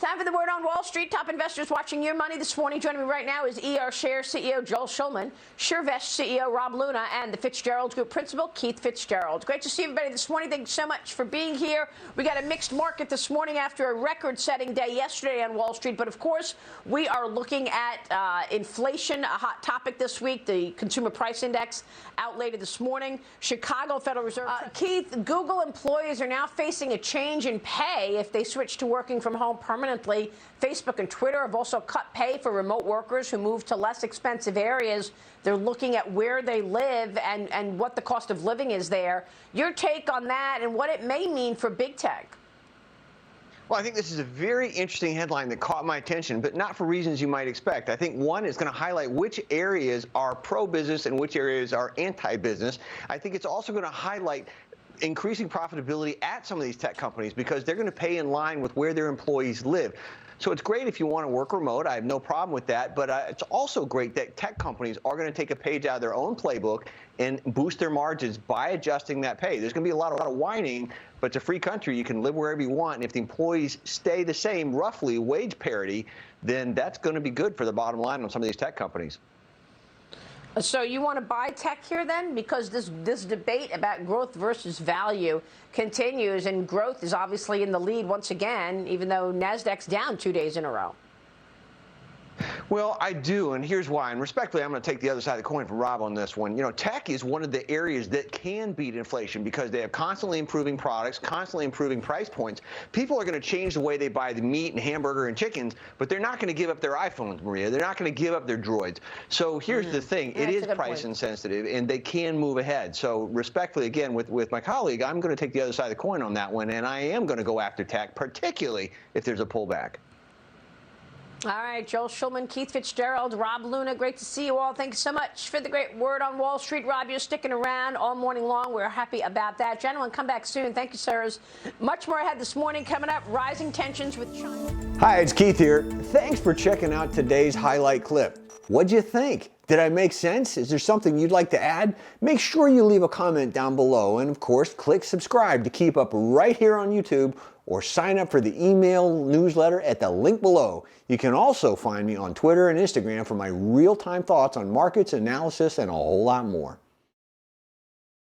Time for the word on Wall Street. Top investors watching your money this morning. Joining me right now is ER Share CEO Joel Schulman, SureVest CEO Rob Luna, and the Fitz-Gerald Group Principal Keith Fitz-Gerald. Great to see everybody this morning. Thank you so much for being here. We got a mixed market this morning after a record-setting day yesterday on Wall Street. But, of course, we are looking at inflation, a hot topic this week. The Consumer Price Index out later this morning. Chicago Federal Reserve. Keith, Google employees are now facing a change in pay if they switch to working from home permanently. Facebook and Twitter have also cut pay for remote workers who move to less expensive areas. They're looking at where they live and what the cost of living is there. Your take on that and what it may mean for big tech? Well, I think this is a very interesting headline that caught my attention, but not for reasons you might expect. I think one is going to highlight which areas are pro-business and which areas are anti-business. I think it's also going to highlight increasing profitability at some of these tech companies because they're going to pay in line with where their employees live. So it's great if you want to work remote. I have no problem with that. But it's also great that tech companies are going to take a page out of their own playbook and boost their margins by adjusting that pay. There's going to be a lot of whining, but it's a free country. You can live wherever you want. And if the employees stay the same, roughly wage parity, then that's going to be good for the bottom line on some of these tech companies. So you want to buy tech here then? Because this debate about growth versus value continues, and growth is obviously in the lead once again, even though NASDAQ's down 2 days in a row. Well, I do, and here's why. And respectfully, I'm going to take the other side of the coin from Rob on this one. You know, tech is one of the areas that can beat inflation because they have constantly improving products, constantly improving price points. People are going to change the way they buy the meat and hamburger and chickens, but they're not going to give up their iPhones, Maria. They're not going to give up their droids. So here's the thing. It is price insensitive, and they can move ahead. So respectfully, again, with my colleague, I'm going to take the other side of the coin on that one, and I am going to go after tech, particularly if there's a pullback. All right, Joel Schulman, Keith Fitz-Gerald, Rob Luna, great to see you all. Thank you so much for the great word on Wall Street. Rob, you're sticking around all morning long. We're happy about that. Gentlemen, come back soon. Thank you, sirs. Much more ahead this morning. Coming up, rising tensions with China. Hi, it's Keith here. Thanks for checking out today's highlight clip. What'd you think? Did I make sense? Is there something you'd like to add? Make sure you leave a comment down below. And of course, click subscribe to keep up right here on YouTube, or sign up for the email newsletter at the link below. You can also find me on Twitter and Instagram for my real-time thoughts on markets, analysis, and a whole lot more.